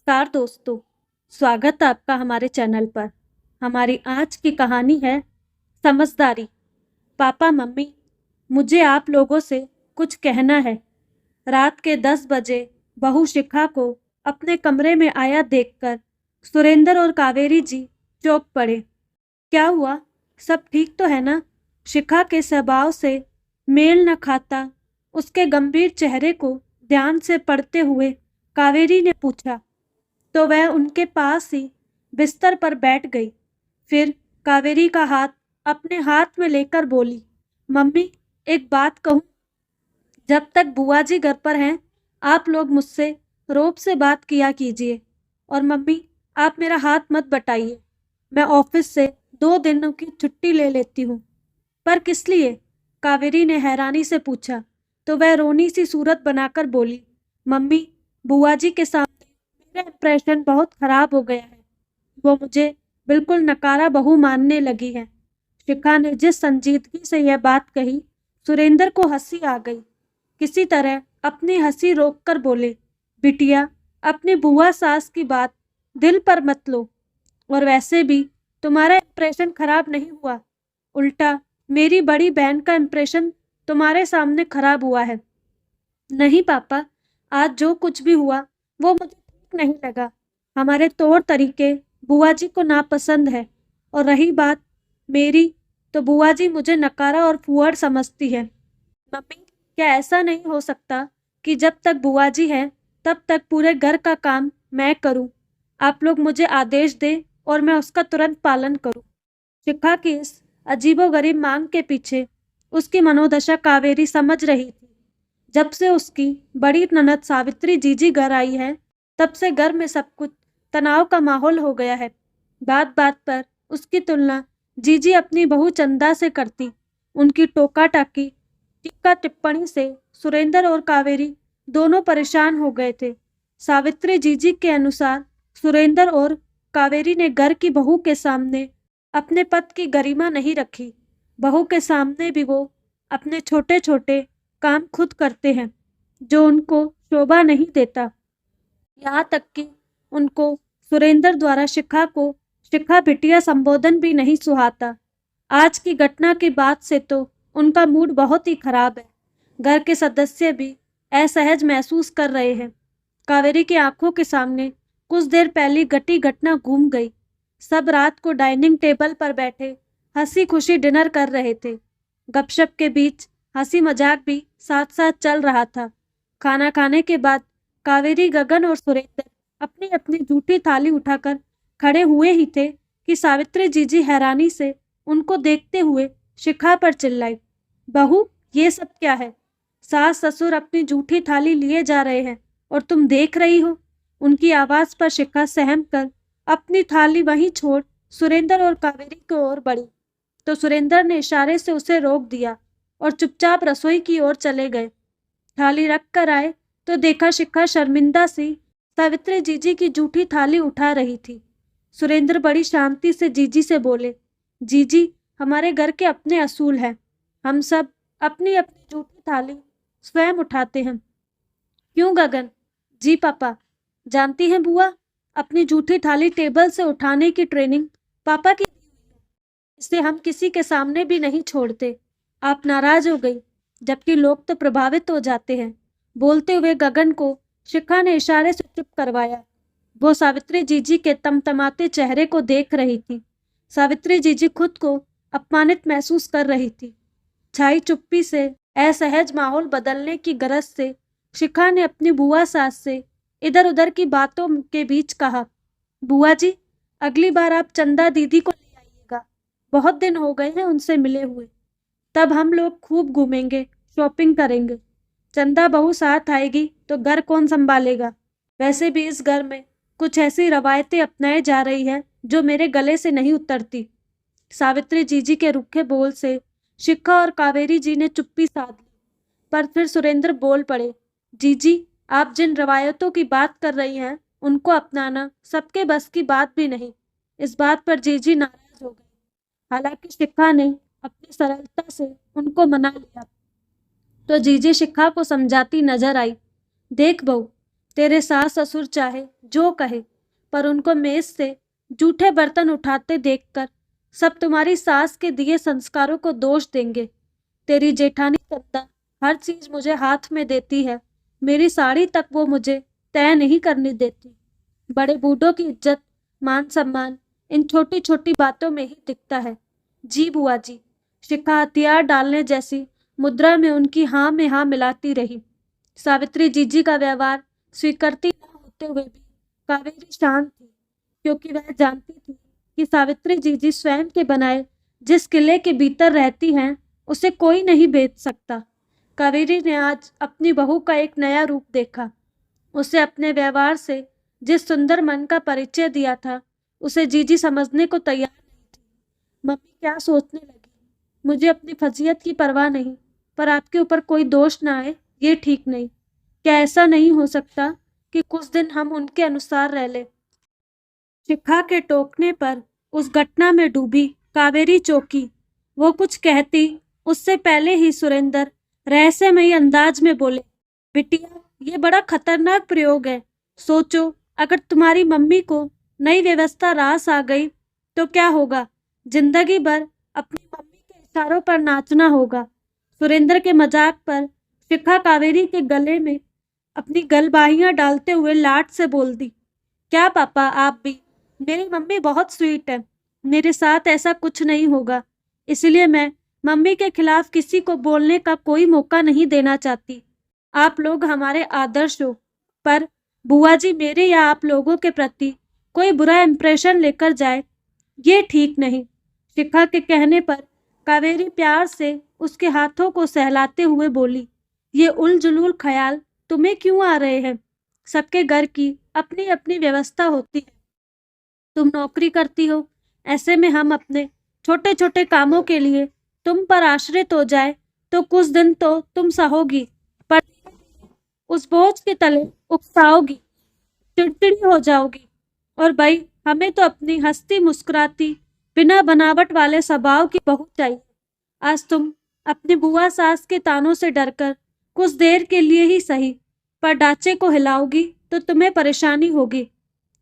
नमस्कार दोस्तों, स्वागत है आपका हमारे चैनल पर। हमारी आज की कहानी है समझदारी। पापा मम्मी, मुझे आप लोगों से कुछ कहना है। रात के 10 बजे बहू शिखा को अपने कमरे में आया देखकर सुरेंद्र और कावेरी जी चौंक पड़े। क्या हुआ? सब ठीक तो है ना? शिखा के स्वभाव से मेल न खाता उसके गंभीर चेहरे को ध्यान से पढ़ते हुए कावेरी ने पूछा तो वह उनके पास ही बिस्तर पर बैठ गई। फिर कावेरी का हाथ अपने हाथ में लेकर बोली, मम्मी एक बात कहूँ? जब तक बुआ जी घर पर हैं, आप लोग मुझसे रौब से बात किया कीजिए। और मम्मी, आप मेरा हाथ मत बटाइए। मैं ऑफिस से 2 दिनों की छुट्टी ले लेती हूँ। पर किस लिए? कावेरी ने हैरानी से पूछा तो वह रोनी सी सूरत बनाकर बोली, मम्मी, बुआ जी के सामने मेरा इंप्रेशन बहुत खराब हो गया है। वो मुझे बिल्कुल नकारा बहू मानने लगी है। शिखा ने जिस संजीदगी से यह बात कही, सुरेंद्र को हंसी आ गई। किसी तरह अपनी हंसी रोककर बोले, बिटिया, अपनी बुआ सास की बात दिल पर मत लो। और वैसे भी तुम्हारा इंप्रेशन खराब नहीं हुआ, उल्टा मेरी बड़ी बहन का इंप्रेशन तुम्हारे सामने खराब हुआ है। नहीं पापा, आज जो कुछ भी हुआ वो मुझे ठीक नहीं लगा। हमारे तौर तरीके बुआ जी को नापसंद है। और रही बात मेरी, तो बुआ जी मुझे नकारा और फूहड़ समझती है। मम्मी, क्या ऐसा नहीं हो सकता कि जब तक बुआ जी है तब तक पूरे घर का काम मैं करूं? आप लोग मुझे आदेश दें और मैं उसका तुरंत पालन करूं। शिखा की इस अजीबोगरीब मांग के पीछे उसकी मनोदशा कावेरी समझ रही थी। जब से उसकी बड़ी ननद सावित्री जीजी घर आई है, तब से घर में सब कुछ तनाव का माहौल हो गया है। बात बात पर उसकी तुलना जीजी अपनी बहू चंदा से करती। उनकी टोका टाकी, टीका टिप्पणी से सुरेंद्र और कावेरी दोनों परेशान हो गए थे। सावित्री जीजी के अनुसार सुरेंद्र और कावेरी ने घर की बहू के सामने अपने पद की गरिमा नहीं रखी। बहू के सामने भी वो अपने छोटे छोटे काम खुद करते हैं, जो उनको शोभा नहीं देता। यहाँ तक कि उनको सुरेंद्र द्वारा शिखा को शिखा बिटिया संबोधन भी नहीं सुहाता। आज की घटना के बाद से तो उनका मूड बहुत ही खराब है। घर के सदस्य भी असहज महसूस कर रहे हैं। कावेरी की आंखों के सामने कुछ देर पहले घटी घटना घूम गई। सब रात को डाइनिंग टेबल पर बैठे हंसी खुशी डिनर कर रहे थे। गपशप के बीच हंसी मजाक भी साथ साथ चल रहा था। खाना खाने के बाद कावेरी, गगन और सुरेंद्र अपनी अपनी जूठी थाली उठाकर खड़े हुए ही थे कि सावित्री जीजी हैरानी से उनको देखते हुए शिखा पर चिल्लाई, बहू, ये सब क्या है? सास ससुर अपनी जूठी थाली लिए जा रहे हैं और तुम देख रही हो। उनकी आवाज पर शिखा सहम कर अपनी थाली वहीं छोड़ सुरेंद्र और कावेरी की ओर बढ़ी, तो सुरेंद्र ने इशारे से उसे रोक दिया और चुपचाप रसोई की ओर चले गए। थाली रख कर आए तो देखा शिखा शर्मिंदा सी सावित्री जीजी की जूठी थाली उठा रही थी। सुरेंद्र बड़ी शांति से जीजी से बोले, जीजी, हमारे घर के अपने असूल हैं। हम सब अपनी अपनी जूठी थाली स्वयं उठाते हैं। क्यों गगन? जी पापा। जानती हैं बुआ, अपनी जूठी थाली टेबल से उठाने की ट्रेनिंग पापा की दी हुई है। इसे हम किसी के सामने भी नहीं छोड़ते। आप नाराज हो गई, जबकि लोग तो प्रभावित हो जाते हैं। बोलते हुए गगन को शिखा ने इशारे से चुप करवाया। वो सावित्री जीजी के तमतमाते चेहरे को देख रही थी। सावित्री जीजी खुद को अपमानित महसूस कर रही थी। छाई चुप्पी से असहज माहौल बदलने की गरज से शिखा ने अपनी बुआ सास से इधर उधर की बातों के बीच कहा, बुआ जी, अगली बार आप चंदा दीदी को ले आइएगा। बहुत दिन हो गए हैं उनसे मिले हुए। तब हम लोग खूब घूमेंगे, शॉपिंग करेंगे। चंदा बहू साथ आएगी तो घर कौन संभालेगा? वैसे भी इस घर में कुछ ऐसी रवायतें अपनाई जा रही है जो मेरे गले से नहीं उतरती। सावित्री जीजी के रूखे बोल से शिखा और कावेरी जी ने चुप्पी साध ली। पर फिर सुरेंद्र बोल पड़े, जीजी, आप जिन रवायतों की बात कर रही हैं उनको अपनाना सबके बस की बात भी नहीं। इस बात पर जीजी नाराज हो गई। हालांकि शिखा ने अपनी सरलता से उनको मना लिया, तो जीजी शिखा को समझाती नजर आई, देख बहू, तेरे सास ससुर चाहे जो कहे, पर उनको मेज से जूठे बर्तन उठाते देखकर सब तुम्हारी सास के दिए संस्कारों को दोष देंगे। तेरी जेठानी चंदा हर चीज मुझे हाथ में देती है, मेरी साड़ी तक वो मुझे तय नहीं करने देती। बड़े बूढ़ों की इज्जत, मान सम्मान इन छोटी छोटी बातों में ही दिखता है। जी बुआ जी। शिखा हथियार डालने जैसी मुद्रा में उनकी हाँ में हाँ मिलाती रही। सावित्री जीजी का व्यवहार स्वीकृति न होते हुए भी कावेरी शांत थी, क्योंकि वह जानती थी कि सावित्री जीजी स्वयं के बनाए जिस किले के भीतर रहती हैं उसे कोई नहीं बेच सकता। कावेरी ने आज अपनी बहू का एक नया रूप देखा। उसे अपने व्यवहार से जिस सुंदर मन का परिचय दिया था, उसे जीजी समझने को तैयार नहीं थी। मम्मी क्या सोचने लगी, मुझे अपनी फजीयत की परवाह नहीं, पर आपके ऊपर कोई दोष ना आए ये ठीक नहीं। क्या ऐसा नहीं हो सकता कि कुछ दिन हम उनके अनुसार रह ले? शिखा के टोकने पर उस घटना में डूबी कावेरी चौकी। वो कुछ कहती उससे पहले ही सुरेंद्र रहस्यमयी अंदाज में बोले, बिटिया ये बड़ा खतरनाक प्रयोग है। सोचो, अगर तुम्हारी मम्मी को नई व्यवस्था रास आ गई तो क्या होगा? जिंदगी भर अपनी मम्मी के इशारों पर नाचना होगा। सुरेंद्र के मजाक पर शिखा कावेरी के गले में अपनी गलबाहियां डालते हुए लाड से बोल दी, क्या पापा आप भी? मेरी मम्मी बहुत स्वीट है, मेरे साथ ऐसा कुछ नहीं होगा, इसलिए मैं मम्मी के खिलाफ किसी को बोलने का कोई मौका नहीं देना चाहती। आप लोग हमारे आदर्श हो, पर बुआ जी मेरे या आप लोगों के प्रति कोई बुरा इंप्रेशन लेकर जाए ये ठीक नहीं। शिखा के कहने पर कावेरी प्यार से उसके हाथों को सहलाते हुए बोली, ये उलझुल ख्याल तुम्हें क्यों आ रहे हैं? सबके घर की अपनी अपनी व्यवस्था होती है। तुम नौकरी करती हो, ऐसे में हम अपने छोटे छोटे कामों के लिए तुम पर आश्रित हो जाए तो कुछ दिन तो तुम सहोगी, पर उस बोझ के तले उकसाओगी, चिड़चिड़ी हो जाओगी। और भाई हमें तो अपनी हंसती मुस्कुराती बिना बनावट वाले स्वभाव की बहू चाहिए। आज तुम अपनी बुआ सास के तानों से डरकर कुछ देर के लिए ही सही, पर ढांचे को हिलाओगी तो तुम्हें परेशानी होगी।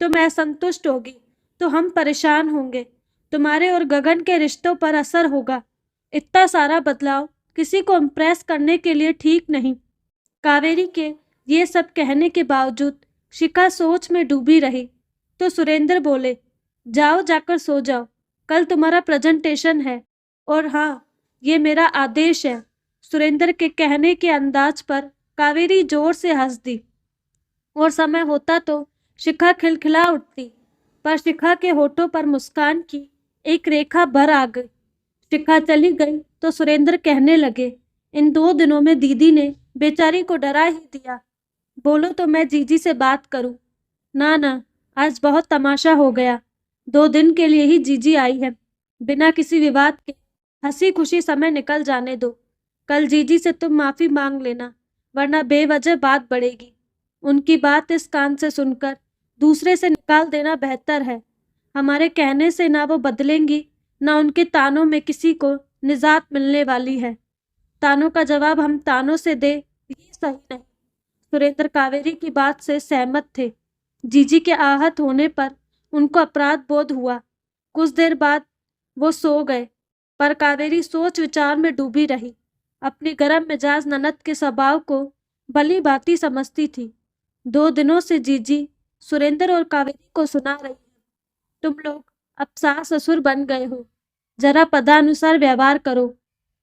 तुम असंतुष्ट होगी तो हम परेशान होंगे। तुम्हारे और गगन के रिश्तों पर असर होगा। इतना सारा बदलाव किसी को इम्प्रेस करने के लिए ठीक नहीं। कावेरी के ये सब कहने के बावजूद शिखा सोच में डूबी रही तो सुरेंद्र बोले, जाओ जाकर सो जाओ, कल तुम्हारा प्रेजेंटेशन है। और हाँ, ये मेरा आदेश है। सुरेंद्र के कहने के अंदाज पर कावेरी जोर से हंस दी और समय होता तो शिखा खिलखिला उठती, पर शिखा के होठों पर मुस्कान की एक रेखा भर आ गई। शिखा चली गई तो सुरेंद्र कहने लगे, इन 2 दिनों में दीदी ने बेचारी को डरा ही दिया। बोलो तो मैं जीजी से बात करूं? ना ना, आज बहुत तमाशा हो गया। 2 दिन के लिए ही जीजी आई है, बिना किसी विवाद के हंसी खुशी समय निकल जाने दो। कल जीजी से तुम माफी मांग लेना, वरना बेवजह बात बढ़ेगी। उनकी बात इस कान से सुनकर दूसरे से निकाल देना बेहतर है। हमारे कहने से ना वो बदलेंगी, ना उनके तानों में किसी को निजात मिलने वाली है। तानों का जवाब हम तानों से दे ये सही नहीं। सुरेंद्र कावेरी की बात से सहमत थे। जीजी के आहत होने पर उनको अपराध बोध हुआ। कुछ देर बाद वो सो गए, पर कावेरी सोच विचार में डूबी रही। अपनी गर्म मिजाज ननद के स्वभाव को भली भांति समझती थी। 2 दिनों से जीजी सुरेंद्र और कावेरी को सुना रही है, तुम लोग अब सास ससुर बन गए हो, जरा पदानुसार व्यवहार करो।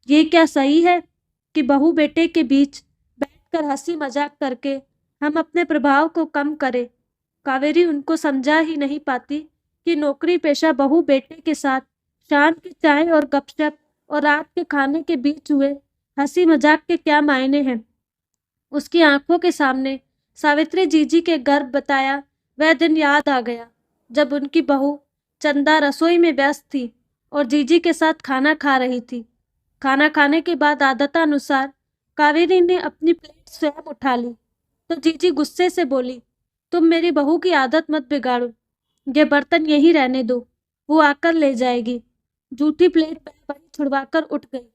ये क्या सही है कि बहू बेटे के बीच बैठकर हंसी मजाक करके हम अपने प्रभाव को कम करें? कावेरी उनको समझा ही नहीं पाती कि नौकरी पेशा बहू बेटे के साथ शाम की चाय और गपशप और रात के खाने के बीच हुए हंसी मजाक के क्या मायने हैं। उसकी आंखों के सामने सावित्री जीजी के गर्भ बताया वह दिन याद आ गया, जब उनकी बहू चंदा रसोई में व्यस्त थी और जीजी के साथ खाना खा रही थी। खाना खाने के बाद आदतानुसार कावेरी ने अपनी प्लेट स्वयं उठा ली तो जीजी गुस्से से बोली, तुम मेरी बहू की आदत मत बिगाड़ो, ये बर्तन यहीं रहने दो, वो आकर ले जाएगी। जूठी प्लेट बड़ी छुड़वाकर उठ गई।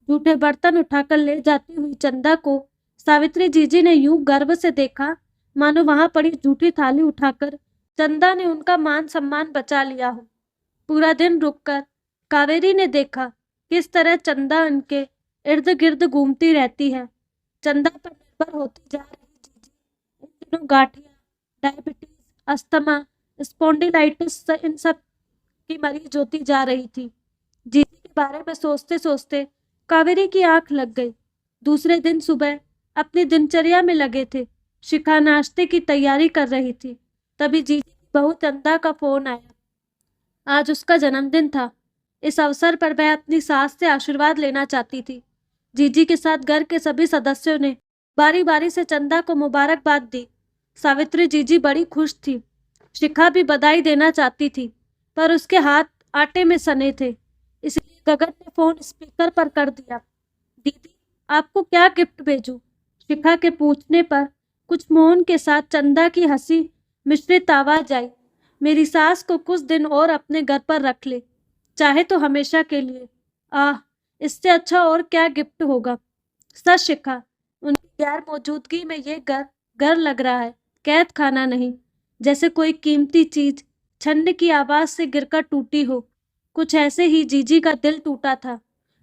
जूठे बर्तन उठाकर ले जाती हुई चंदा को सावित्री जीजी ने यूं गर्व से देखा मानो वहां पड़ी जूठी थाली उठाकर चंदा ने उनका मान सम्मान बचा लिया हो। पूरा दिन रुककर कावेरी ने देखा किस तरह चंदा उनके इर्द गिर्द घूमती रहती है। चंदा पर निर्भर होती जा रही जीजी इन दिनों गांठिया, डायबिटीज, अस्थमा, स्पॉन्डिलाइटिस इन सब की मरीज होती जा रही थी। जीजी के बारे में सोचते सोचते कावेरी की आंख लग गई। दूसरे दिन सुबह अपनी दिनचर्या में लगे थे। शिखा नाश्ते की तैयारी कर रही थी, तभी जीजी की बहू चंदा का फोन आया। आज उसका जन्मदिन था। इस अवसर पर वह अपनी सास से आशीर्वाद लेना चाहती थी। जीजी के साथ घर के सभी सदस्यों ने बारी बारी से चंदा को मुबारकबाद दी। सावित्री जीजी बड़ी खुश थी। शिखा भी बधाई देना चाहती थी, पर उसके हाथ आटे में सने थे, इसलिए गगन ने फोन स्पीकर पर कर दिया। दीदी, आपको क्या गिफ्ट भेजूं? शिखा के पूछने पर कुछ मौन के साथ चंदा की हंसी मिश्रित आवाज आई। मेरी सास को कुछ दिन और अपने घर पर रख ले, चाहे तो हमेशा के लिए। आह, इससे अच्छा और क्या गिफ्ट होगा। सच शिखा, उनकी गैर मौजूदगी में ये घर घर लग रहा है, कैद खाना नहीं। जैसे कोई कीमती चीज छन्न की आवाज से गिरकर टूटी हो। कुछ ऐसे ही जीजी का दिल टूटा था।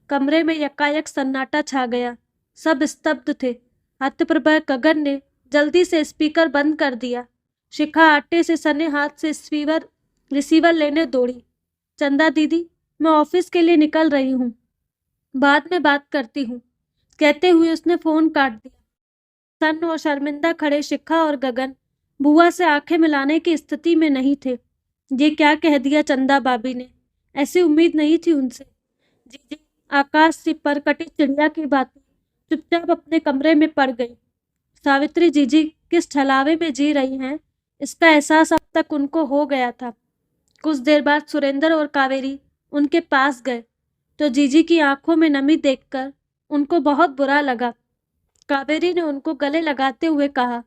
कमरे में यकायक सन्नाटा छा गया। सब स्तब्ध थे। हतप्रभ गगन ने जल्दी से स्पीकर बंद कर दिया। शिखा आटे से सने हाथ से रिसीवर लेने दौड़ी। चंदा दीदी, मैं ऑफिस के लिए निकल रही हूँ, बाद में बात करती हूँ, कहते हुए उसने फोन काट दिया। सन्न और शर्मिंदा खड़े शिखा और गगन बुआ से आंखें मिलाने की स्थिति में नहीं थे। ये क्या कह दिया चंदा भाभी ने, ऐसी उम्मीद नहीं थी उनसे। जीजी आकाश से पर कटी चिड़िया की बातें चुपचाप अपने कमरे में पड़ गई। सावित्री जीजी किस छलावे में जी रही हैं, इसका एहसास अब तक उनको हो गया था। कुछ देर बाद सुरेंद्र और कावेरी उनके पास गए तो जीजी की आंखों में नमी देखकर उनको बहुत बुरा लगा। कावेरी ने उनको गले लगाते हुए कहा,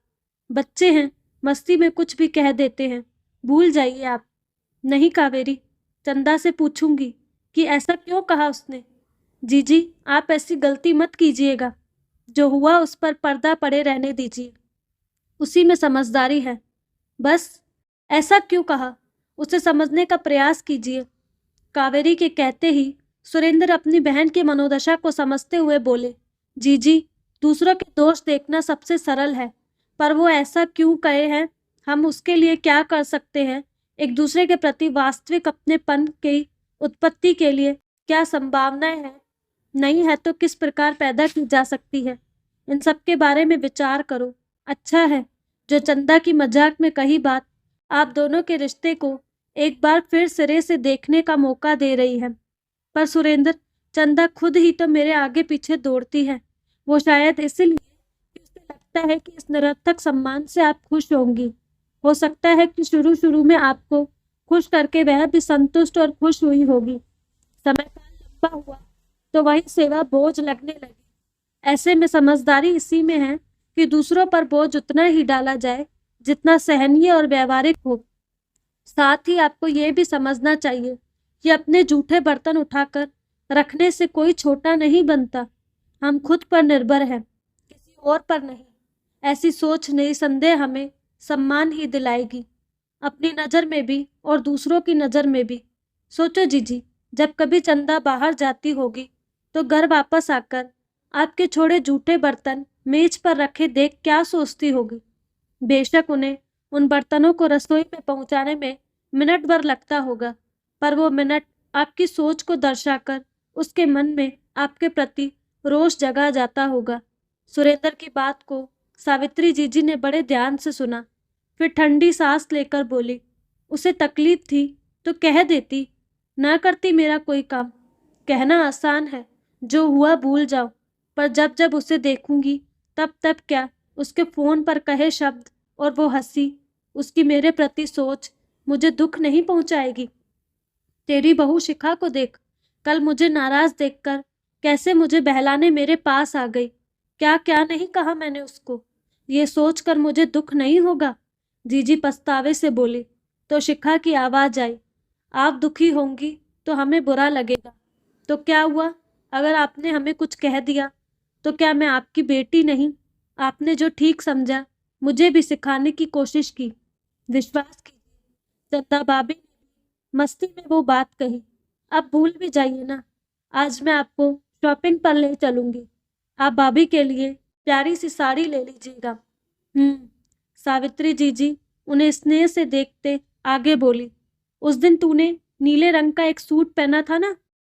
बच्चे हैं, मस्ती में कुछ भी कह देते हैं, भूल जाइए आप। नहीं कावेरी, चंदा से पूछूंगी कि ऐसा क्यों कहा उसने। जीजी, आप ऐसी गलती मत कीजिएगा। जो हुआ उस पर पर्दा पड़े रहने दीजिए, उसी में समझदारी है। बस ऐसा क्यों कहा, उसे समझने का प्रयास कीजिए। कावेरी के कहते ही सुरेंद्र अपनी बहन की मनोदशा को समझते हुए बोले, जीजी, दूसरों के दोष देखना सबसे सरल है, पर वो ऐसा क्यों कहे हैं, हम उसके लिए क्या कर सकते हैं। एक दूसरे के प्रति वास्तविक अपनेपन की उत्पत्ति के लिए क्या संभावनाएं हैं, नहीं है तो किस प्रकार पैदा की जा सकती है, इन सब के बारे में विचार करो। अच्छा है जो चंदा की मजाक में कही बात आप दोनों के रिश्ते को एक बार फिर सिरे से देखने का मौका दे रही है। पर सुरेंद्र, चंदा खुद ही तो मेरे आगे पीछे दौड़ती है। वो शायद इसलिए कि उसे लगता है कि इस निरर्थक सम्मान से आप खुश होंगी। हो सकता है कि शुरू शुरू में आपको खुश करके वह भी संतुष्ट और खुश हुई होगी। समय काल लंबा हुआ तो वही सेवा बोझ लगने लगी। ऐसे में समझदारी इसी में है कि दूसरों पर बोझ उतना ही डाला जाए जितना सहनीय और व्यवहारिक हो। साथ ही आपको ये भी समझना चाहिए कि अपने जूठे बर्तन उठाकर रखने से कोई छोटा नहीं बनता। हम खुद पर निर्भर हैं, किसी और पर नहीं। ऐसी सोच निसंदेह हमें सम्मान ही दिलाएगी, अपनी नज़र में भी और दूसरों की नज़र में भी। सोचो जीजी, जब कभी चंदा बाहर जाती होगी तो घर वापस आकर आपके छोड़े जूठे बर्तन मेज पर रखे देख क्या सोचती होगी। बेशक उन्हें उन बर्तनों को रसोई में पहुंचाने में मिनट भर लगता होगा, पर वो मिनट आपकी सोच को दर्शाकर उसके मन में आपके प्रति रोष जगा जाता होगा। सुरेंद्र की बात को सावित्री जीजी ने बड़े ध्यान से सुना, फिर ठंडी सांस लेकर बोली, उसे तकलीफ थी तो कह देती, ना करती मेरा कोई काम। कहना आसान है, जो हुआ भूल जाओ, पर जब जब उसे देखूंगी तब तब क्या उसके फोन पर कहे शब्द और वो हंसी, उसकी मेरे प्रति सोच मुझे दुख नहीं पहुंचाएगी। तेरी बहू शिखा को देख, कल मुझे नाराज देखकर कैसे मुझे बहलाने मेरे पास आ गई। क्या क्या नहीं कहा मैंने उसको, ये सोचकर मुझे दुख नहीं होगा। जीजी पछतावे से बोली तो शिखा की आवाज आई, आप दुखी होंगी तो हमें बुरा लगेगा। तो क्या हुआ, अगर आपने हमें कुछ कह दिया तो क्या मैं आपकी बेटी नहीं? आपने जो ठीक समझा मुझे भी सिखाने की कोशिश की। विश्वास कीजिए, चंदा भाभी ने मस्ती में वो बात कही। अब भूल भी जाइए ना, आज मैं आपको शॉपिंग पर ले चलूंगी। आप भाभी के लिए प्यारी सी साड़ी ले लीजिएगा। सावित्री जी उन्हें स्नेह से देखते आगे बोली, उस दिन तूने नीले रंग का एक सूट पहना था ना,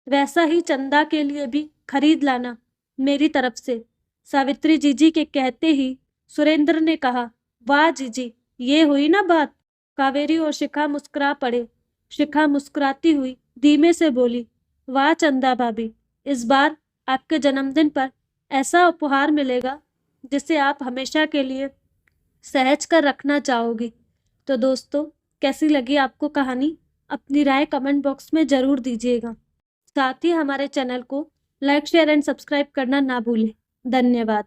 वैसा ही चंदा के लिए भी खरीद लाना मेरी तरफ से। सावित्री जीजी के कहते ही सुरेंद्र ने कहा, वाह जीजी, ये हुई ना बात। कावेरी और शिखा मुस्कुरा पड़े। शिखा मुस्कुराती हुई धीमे से बोली, वाह चंदा भाभी, इस बार आपके जन्मदिन पर ऐसा उपहार मिलेगा जिसे आप हमेशा के लिए सहज कर रखना चाहोगी। तो दोस्तों, कैसी लगी आपको कहानी? अपनी राय कमेंट बॉक्स में ज़रूर दीजिएगा। साथ ही हमारे चैनल को लाइक, शेयर एंड सब्सक्राइब करना ना भूलें। धन्यवाद।